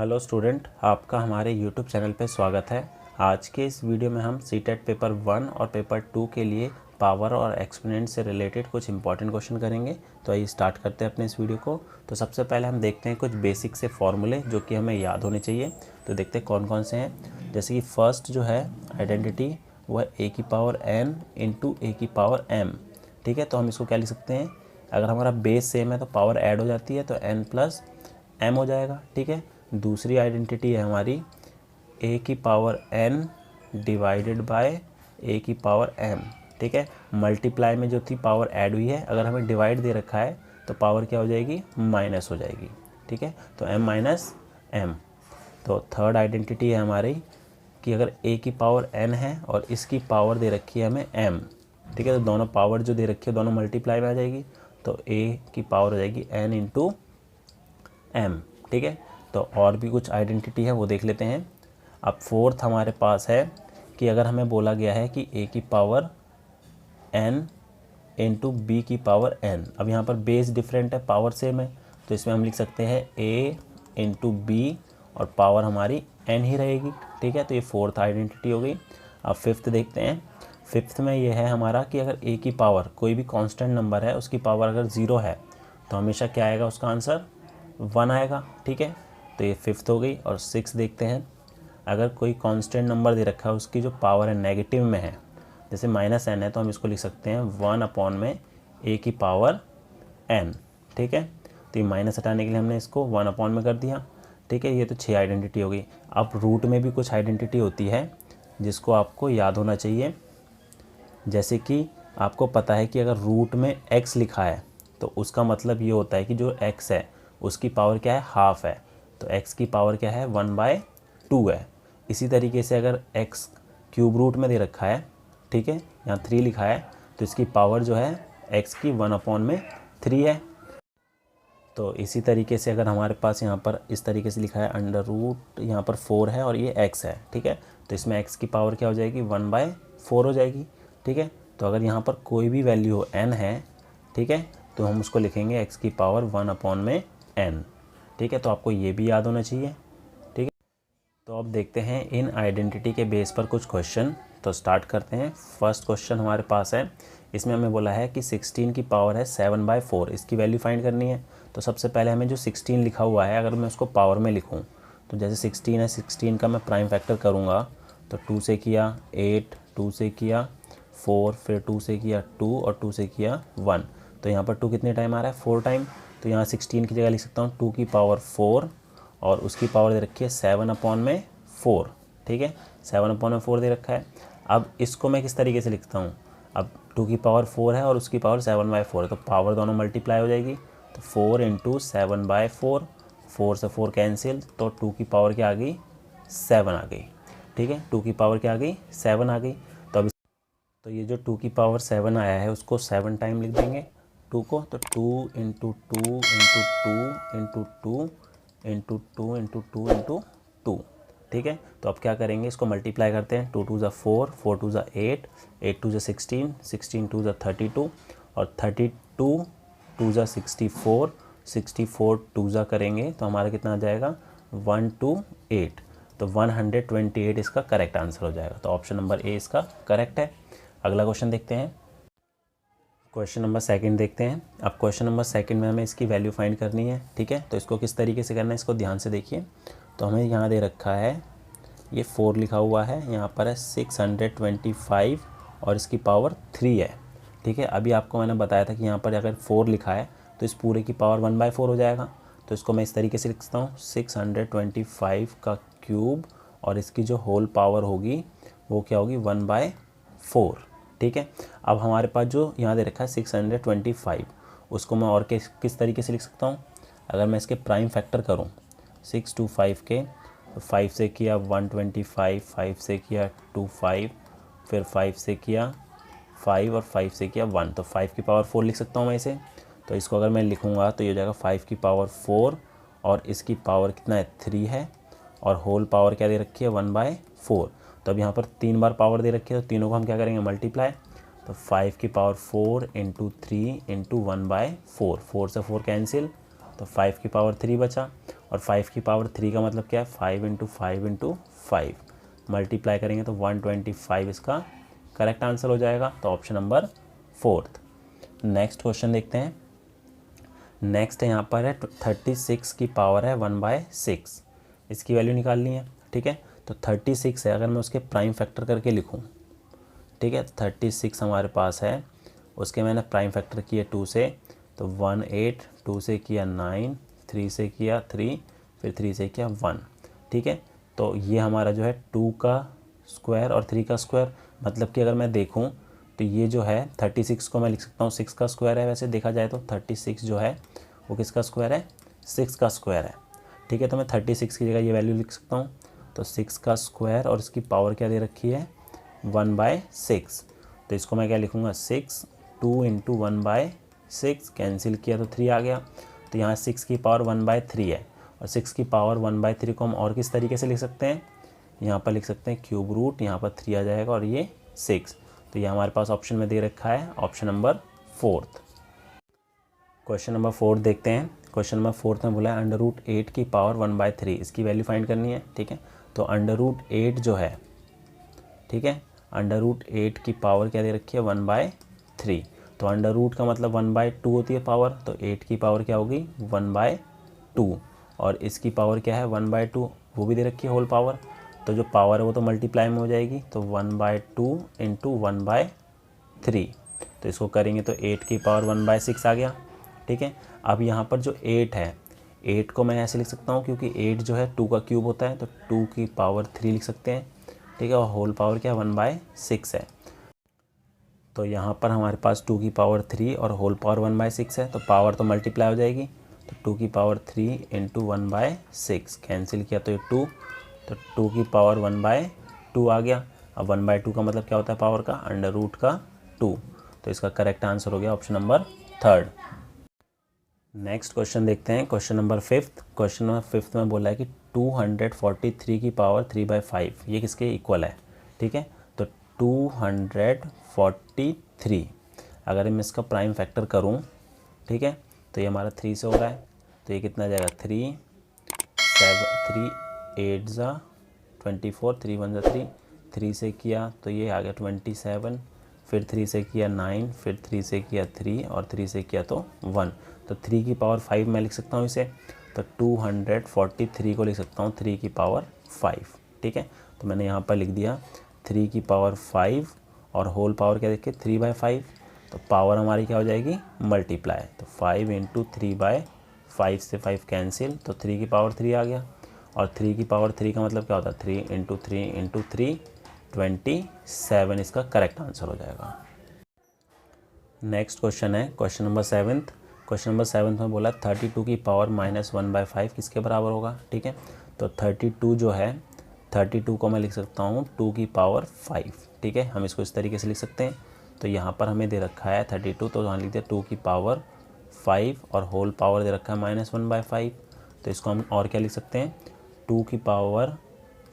Hello student, आपका हमारे YouTube channel पर स्वागत है। आज के इस वीडियो में हम सीटेट पेपर 1 और पेपर 2 के लिए पावर और एक्सपोनेंट से रिलेटेड कुछ इंपॉर्टेंट क्वेश्चन करेंगे। तो आइए स्टार्ट करते हैं अपने इस वीडियो को। तो सबसे पहले हम देखते हैं कुछ बेसिक से फॉर्मूले जो कि हमें याद होने चाहिए। तो देखते हैं कौन कौन से हैं। जैसे कि फर्स्ट जो है आइडेंटिटी वो है ए की पावर n इंटू ए की पावर m। ठीक है, तो हम इसको क्या लिख सकते हैं, अगर हमारा बेस सेम है तो पावर ऐड हो जाती है तो n प्लस m हो जाएगा। ठीक है, दूसरी आइडेंटिटी है हमारी a की power n divided by a की पावर m। ठीक है, मल्टीप्लाई में जो थी पावर ऐड हुई है, अगर हमें डिवाइड दे रखा है तो पावर क्या हो जाएगी, माइनस हो जाएगी। ठीक है, तो m माइनस m। तो थर्ड आइडेंटिटी है हमारी कि अगर a की पावर n है और इसकी पावर दे रखी है हमें m। ठीक है, तो दोनों पावर जो दे रखी है दोनों मल्टीप्लाई में आ जाएगी, तो a की पावर हो जाएगी n इंटू m। ठीक है, तो और भी कुछ आइडेंटिटी है वो देख लेते हैं। अब फोर्थ हमारे पास है कि अगर हमें बोला गया है कि a की पावर n इंटू बी की पावर n। अब यहाँ पर बेस डिफरेंट है, पावर सेम है, तो इसमें हम लिख सकते हैं a इंटू बी और पावर हमारी n ही रहेगी। ठीक है, तो ये फोर्थ आइडेंटिटी हो गई। अब फिफ्थ देखते हैं। फिफ्थ में ये है हमारा कि अगर a की पावर कोई भी कांस्टेंट नंबर है उसकी पावर अगर 0 है तो हमेशा क्या आएगा, उसका आंसर 1 आएगा। ठीक है, तो ये फिफ्थ हो गई। और सिक्स देखते हैं, अगर कोई कांस्टेंट नंबर दे रखा है उसकी जो पावर है नेगेटिव में है, जैसे माइनस n है, तो हम इसको लिख सकते हैं 1 अपॉन में a की पावर n। ठीक है, तो ये माइनस हटाने के लिए हमने इसको 1 अपॉन में कर दिया। ठीक है, ये तो 6 आइडेंटिटी हो गई। अब रूट में भी कुछ आइडेंटिटी होती है जिसको आपको याद होना चाहिए। जैसे कि आपको पता है कि अगर रूट में x लिखा है तो उसका मतलब ये होता है कि जो x है उसकी पावर क्या है, हाफ है, तो x की पावर क्या है, 1/2 है। इसी तरीके से अगर x क्यूब रूट में दे रखा है, ठीक है, यहाँ 3 लिखा है, तो इसकी पावर जो है x की 1/3 है। तो इसी तरीके से अगर हमारे पास यहाँ पर इस तरीके से लिखा है अंडर रूट, यहाँ पर 4 है और ये x है। ठीक है, तो इसमें x की पावर क्या हो जाएगी, 1/4 हो जाएगी। ठीक है, तो अगर यहाँ पर कोई भी वैल्यू हो n है, ठीक है, तो हम उसको लिखेंगे x की पावर 1/n। ठीक है, तो आपको ये भी याद होना चाहिए। ठीक है, तो अब देखते हैं इन आइडेंटिटी के बेस पर कुछ क्वेश्चन। तो स्टार्ट करते हैं। फर्स्ट क्वेश्चन हमारे पास है, इसमें हमें बोला है कि 16 की पावर है 7/4, इसकी वैल्यू फाइंड करनी है। तो सबसे पहले हमें जो 16 लिखा हुआ है अगर मैं उसको पावर में लिखूं, तो जैसे 16 है, 16 का मैं प्राइम फैक्टर करूंगा तो 2 से किया 8, 2 से किया 4, फिर 2 से किया 2 और 2 से किया 1। तो यहाँ पर 2 कितने टाइम आ रहा है, 4 टाइम। तो यहाँ 16 की जगह लिख सकता हूँ 2 की पावर 4 और उसकी पावर दे रखी है 7/4। ठीक है, 7/4 दे रखा है। अब इसको मैं किस तरीके से लिखता हूँ, अब 2 की पावर 4 है और उसकी पावर 7/4 है, तो पावर दोनों मल्टीप्लाई हो जाएगी, तो 4 इंटू 7/4, 4 से 4 कैंसिल, तो 2 की पावर क्या आ गई, 7 आ गई। ठीक है, 2 की पावर क्या आ गई, 7 आ गई। तो अब तो ये जो 2 की पावर 7 आया है उसको 7 टाइम लिख देंगे 2 को, तो 2 into 2 into 2 into 2 into 2 into 2 into 2। ठीक है, तो अब क्या करेंगे, इसको मल्टीप्लाई करते हैं। 2 2 ज़ा 4, 4 2 ज़ा 8, 8 2 ज़ा 16, 16 2 ज़ा 32 और 32 2 ज़ा 64, 64 2 ज़ा करेंगे तो हमारा कितना आ जाएगा, 128। तो 128 इसका करेक्ट आंसर हो जाएगा। तो ऑप्शन नंबर ए इसका करेक्ट है। अगला क्वेश्चन देखते हैं। क्वेश्चन नंबर सेकंड देखते हैं। अब क्वेश्चन नंबर सेकंड में हमें इसकी वैल्यू फाइंड करनी है। ठीक है, तो इसको किस तरीके से करना है, इसको ध्यान से देखिए। तो हमें यहाँ दे रखा है, ये 4 लिखा हुआ है, यहाँ पर है 625 और इसकी पावर 3 है। ठीक है, अभी आपको मैंने बताया था कि यहाँ पर अगर 4 लिखा है तो इस पूरे की पावर 1/4 हो जाएगा। तो इसको मैं इस तरीके से लिख सकता हूँ, 625 का क्यूब और इसकी जो होल पावर होगी वो क्या होगी, 1/4। ठीक है, अब हमारे पास जो यहाँ दे रखा है 625, उसको मैं और किस तरीके से लिख सकता हूँ, अगर मैं इसके प्राइम फैक्टर करूँ 6 2 5 के, 5 से किया 125, 5 से किया 25, फिर 5 से किया 5 और 5 से किया 1, तो 5 की पावर 4 लिख सकता हूँ मैं इसे। तो इसको अगर मैं लिखूँगा तो ये हो जाएगा 5 की पावर 4 और इसकी पावर कितना है, 3 है, और होल पावर क्या दे रखी है, 1/4। तो अब यहाँ पर 3 बार पावर दे रखी है, तो तीनों को हम क्या करेंगे, मल्टीप्लाई। तो 5 की पावर 4 इंटू 3 इंटू 1/4, 4 से 4 कैंसिल, तो 5 की पावर 3 बचा और 5 की पावर 3 का मतलब क्या है 5 इंटू 5 इंटू 5, मल्टीप्लाई करेंगे तो 125 इसका करेक्ट आंसर हो जाएगा। तो ऑप्शन नंबर 4। नेक्स्ट क्वेश्चन देखते हैं। नेक्स्ट है यहाँ पर है 36 की पावर है 1/6, इसकी वैल्यू निकालनी है। ठीक है, तो 36 है, अगर मैं उसके प्राइम फैक्टर करके लिखूँ, ठीक है, 36 हमारे पास है, उसके मैंने प्राइम फैक्टर किए 2 से, तो 1 8, 2 से किया 9, 3 से किया 3, फिर 3 से किया 1। ठीक है, तो ये हमारा जो है 2 का स्क्वायर और 3 का स्क्वायर, मतलब कि अगर मैं देखूं तो ये जो है 36 को मैं लिख सकता हूँ 6 का स्क्वायर है। वैसे देखा जाए तो 36 जो है वो किसका स्क्वायर है, 6 का स्क्वायर है। ठीक है, तो मैं 36 की जगह ये वैल्यू लिख सकता हूँ, तो 6 का स्क्वायर और इसकी पावर क्या दे रखी है 1/6, तो इसको मैं क्या लिखूँगा 6, 2 इंटू 1/6, कैंसिल किया तो 3 आ गया। तो यहाँ 6 की पावर 1/3 है, और 6 की पावर 1/3 को हम और किस तरीके से लिख सकते हैं, यहाँ पर लिख सकते हैं क्यूब रूट, यहाँ पर 3 आ जाएगा और ये 6, तो ये हमारे पास ऑप्शन में दे रखा है ऑप्शन नंबर 4। क्वेश्चन नंबर 4 देखते हैं। क्वेश्चन नंबर 4 में बोला है √8 की पावर 1/3, इसकी वैल्यू फाइंड करनी है। ठीक है, तो √8 जो है, ठीक है, √8 की पावर क्या दे रखी है 1/3, तो अंडर रूट का मतलब 1/2 होती है पावर, तो 8 की पावर क्या होगी 1/2, और इसकी पावर क्या है 1/2, वो भी दे रखी है होल पावर, तो जो पावर है वो तो मल्टीप्लाई में हो जाएगी, तो 1/2 इंटू 1/3, तो इसको करेंगे तो 8 की पावर 1/6 आ गया। ठीक है, अब यहाँ पर जो 8 है, 8 को मैं ऐसे लिख सकता हूँ क्योंकि 8 जो है 2 का क्यूब होता है, तो 2 की पावर 3 लिख सकते हैं। ठीक है, और होल पावर क्या 1/6 है, तो यहाँ पर हमारे पास 2 की पावर 3 और होल पावर 1/6 है, तो पावर तो मल्टीप्लाई हो जाएगी, तो 2 की पावर 3 इंटू 1/6, कैंसिल किया तो ये 2, तो 2 की पावर 1/2 आ गया। अब 1/2 का मतलब क्या होता है पावर का अंडर रूट का 2, तो इसका करेक्ट आंसर हो गया ऑप्शन नंबर 3। नेक्स्ट क्वेश्चन देखते हैं, क्वेश्चन नंबर 5। क्वेश्चन नंबर 5 में बोला है कि 243 की पावर 3/5 ये किसके इक्वल है। ठीक है, तो 243, अगर मैं इसका प्राइम फैक्टर करूं, ठीक है, तो ये हमारा 3 से हो रहा है, तो ये कितना जाएगा 3 7 3 8 ज़ा 24, 3 1 ज़ा 3, 3 से किया तो ये आ गया 27, फिर 3 से किया 9, फिर 3 से किया 3 और 3 से किया तो 1, तो 3 की पावर 5 मैं लिख सकता हूँ इसे, तो 243 को लिख सकता हूँ 3 की पावर 5। ठीक है, तो मैंने यहाँ पर लिख दिया 3 की पावर 5 और होल पावर क्या देखिए 3/5, तो पावर हमारी क्या हो जाएगी मल्टीप्लाई, तो 5 इंटू 3/5 से 5 कैंसिल, तो 3 की पावर 3 आ गया, और 3 की पावर 3 का मतलब क्या होता है 3 इंटू 3 इंटू 3, 27 इसका करेक्ट आंसर हो जाएगा। नेक्स्ट क्वेश्चन है क्वेश्चन नंबर 7। क्वेश्चन नंबर 7 में बोला 32 की पावर -1/5 किसके बराबर होगा। ठीक है, तो 32 जो है 32 को मैं लिख सकता हूँ 2 की पावर 5। ठीक है, हम इसको इस तरीके से लिख सकते हैं, तो यहाँ पर हमें दे रखा है 32, तो यहाँ लिख दिया 2 की पावर 5 और होल पावर दे रखा है -1/5, तो इसको हम और क्या लिख सकते हैं 2 की पावर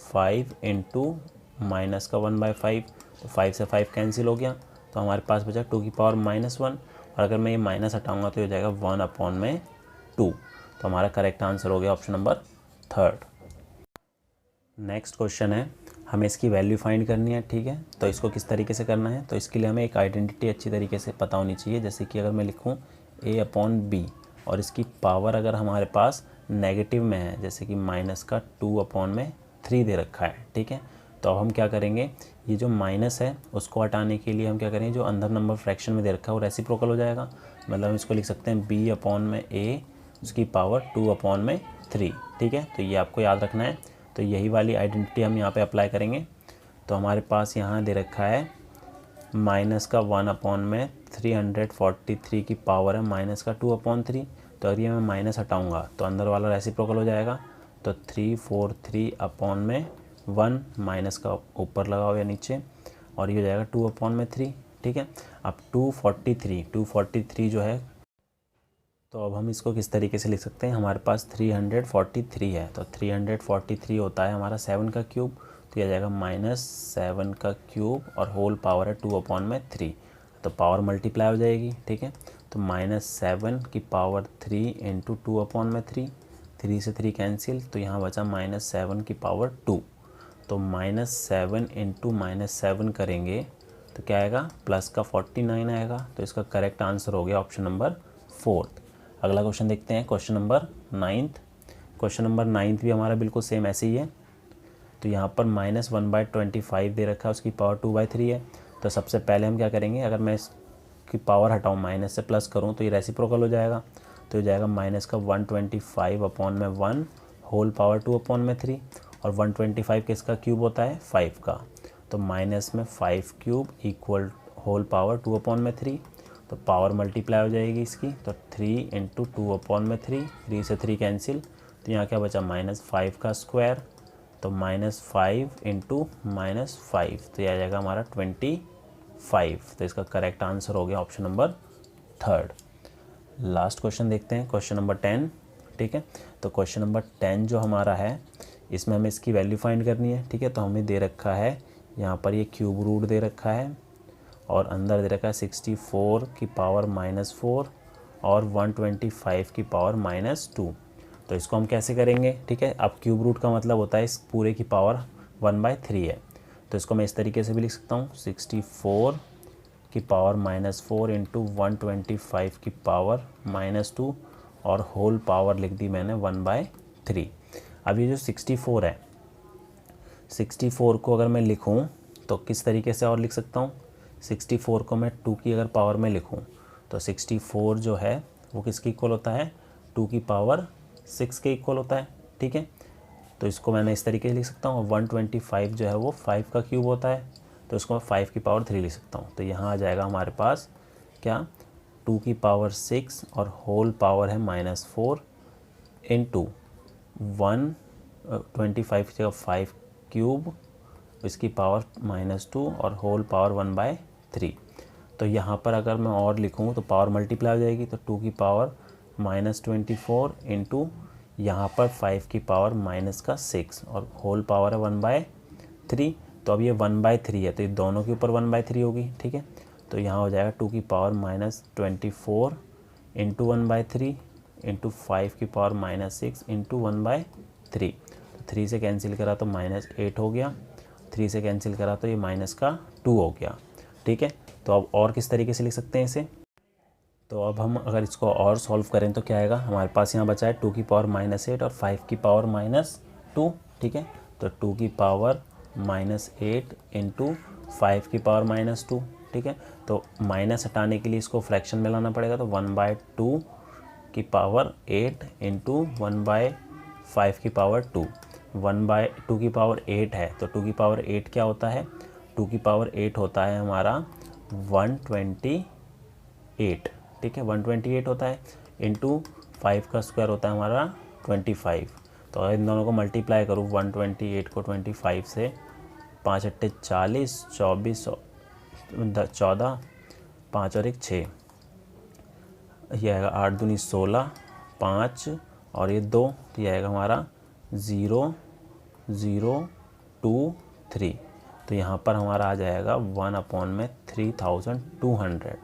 5 इंटू माइनस का 1/5, तो 5 से 5 कैंसिल हो गया, तो हमारे पास बचा 2 की पावर -1, और अगर मैं ये माइनस हटाऊंगा तो हो जाएगा 1/2, तो हमारा करेक्ट आंसर हो गया ऑप्शन नंबर 3। नेक्स्ट क्वेश्चन है, हमें इसकी वैल्यू फाइंड करनी है। ठीक है, तो इसको किस तरीके से करना है, तो इसके लिए हमें एक आइडेंटिटी अच्छी तरीके से पता होनी चाहिए, जैसे कि अगर मैं लिखूँ a/b और इसकी पावर अगर हमारे पास नेगेटिव में है, जैसे कि माइनस का 2/3 दे रखा है। ठीक है, तो अब हम क्या करेंगे, ये जो माइनस है उसको हटाने के लिए हम क्या करेंगे, जो अंदर नंबर फ्रैक्शन में दे रखा है वो रेसिप्रोकल हो जाएगा, मतलब हम इसको लिख सकते हैं b/a उसकी पावर 2/3। ठीक है, तो ये आपको याद रखना है, तो यही वाली आइडेंटिटी हम यहाँ पे अप्लाई करेंगे। तो हमारे पास यहाँ दे रखा है माइनस का 1/343 की पावर है माइनस का 2/3, तो अगर ये मैं माइनस हटाऊँगा तो अंदर वाला रेसिप्रोकल हो जाएगा, तो 343/1 माइनस का ऊपर लगाओ या नीचे, और ये हो जाएगा 2/3। ठीक है, अब 243 जो है, तो अब हम इसको किस तरीके से लिख सकते हैं, हमारे पास 343 है, तो 343 होता है हमारा 7 का क्यूब, तो यह जाएगा -7 का क्यूब और होल पावर है 2/3, तो पावर मल्टीप्लाई हो जाएगी। ठीक है, तो -7 की पावर 3 इंटू 2/3, 3 से 3 कैंसिल, तो यहाँ बचा -7 की पावर 2। तो -7 इंटू -7 करेंगे तो क्या आएगा, प्लस का 49 आएगा। तो इसका करेक्ट आंसर हो गया ऑप्शन नंबर 4। अगला क्वेश्चन देखते हैं, क्वेश्चन नंबर 9। क्वेश्चन नंबर 9 भी हमारा बिल्कुल सेम ऐसे ही है। तो यहाँ पर -1/25 दे रखा है, उसकी पावर 2/3 है। तो सबसे पहले हम क्या करेंगे, अगर मैं इसकी पावर हटाऊँ माइनस से प्लस करूँ तो ये रेसिप्रोकल हो जाएगा। तो ये जाएगा माइनस का 125 अपॉन में 1 होल पावर 2 अपॉन में 3। और 125 किसका क्यूब होता है, 5 का। तो माइनस में 5 cube equal whole power 2 upon में 3। तो पावर मल्टीप्लाई हो जाएगी इसकी, तो 3 इंटू 2 अपॉन में 3, 3 से 3 कैंसिल। तो यहाँ क्या बचा, -5 का स्क्वायर। तो -5 इंटू -5, तो यह आ जाएगा हमारा 25। तो इसका करेक्ट आंसर हो गया ऑप्शन नंबर 3। लास्ट क्वेश्चन देखते हैं, क्वेश्चन नंबर 10। ठीक है, तो क्वेश्चन नंबर 10 जो हमारा है, इसमें हमें इसकी वैल्यू फाइंड करनी है। ठीक है, तो हमें दे रखा है यहाँ पर ये क्यूब रूट दे रखा है और अंदर दे रखा है 64 की पावर -4 और 125 की पावर -2। तो इसको हम कैसे करेंगे, ठीक है। अब क्यूब रूट का मतलब होता है इस पूरे की पावर 1/3 है। तो इसको मैं इस तरीके से भी लिख सकता हूँ, 64 की पावर -4 इंटू 125 की पावर -2 और होल पावर लिख दी मैंने 1/3। अब ये जो 64 है, 64 को अगर मैं लिखूं तो किस तरीके से और लिख सकता हूं, 64 को मैं 2 की अगर पावर में लिखूं तो 64 जो है वो किसके इक्वल होता है, 2 की पावर 6 के इक्वल होता है। ठीक है, तो इसको मैंने इस तरीके से लिख सकता हूँ। 125 जो है वो 5 का क्यूब होता है, तो इसको मैं 5 की पावर 3 लिख सकता हूँ। तो यहाँ आ जाएगा हमारे पास क्या, 2 की पावर 6 और होल पावर है -4 इंटू 125 की जगह 5 क्यूब, इसकी पावर -2 और होल पावर 1/3। तो यहाँ पर अगर मैं और लिखूँ तो पावर मल्टीप्लाई हो जाएगी। तो 2 की पावर -24 इंटू यहाँ पर 5 की पावर -6 और होल पावर है 1/3। तो अब ये 1/3 है, तो ये दोनों के ऊपर 1/3 होगी। ठीक है, तो यहाँ हो जाएगा 2 की पावर -24 इंटू 1/3 इंटू 5 की पावर -6 इंटू 1/3। तो 3 से कैंसिल करा तो -8 हो गया, 3 से कैंसिल करा तो ये -2 हो गया। ठीक है, तो अब और किस तरीके से लिख सकते हैं इसे, तो अब हम अगर इसको और सॉल्व करें तो क्या आएगा, हमारे पास यहाँ बचा है 2 की पावर -8 और 5 की पावर -2। ठीक है, तो 2 की पावर -8 इंटू 5 की पावर -2। ठीक है, तो माइनस हटाने के लिए इसको फ्रैक्शन में लाना पड़ेगा। तो 1/2 की पावर 8 इंटू 1/5 की पावर 2। 1/2 की पावर 8 है, तो 2 की पावर 8 क्या होता है, 2 की पावर 8 होता है हमारा 128। ठीक है, 128 होता है इंटू 5 का स्क्वायर होता है हमारा 25। तो अगर इन दोनों को मल्टीप्लाई करूँ 128 को 25 से, 5 अट्टे 40, 24 14, 5 और 1 6, ये आएगा 8 दूनी 16, 5 और ये 2, तो ये आएगा हमारा 0 0 2 3। तो यहाँ पर हमारा आ जाएगा 1/3200।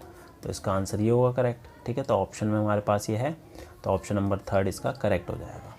तो इसका आंसर ये होगा करेक्ट। ठीक है, तो ऑप्शन में हमारे पास ये है, तो ऑप्शन नंबर 3 इसका करेक्ट हो जाएगा।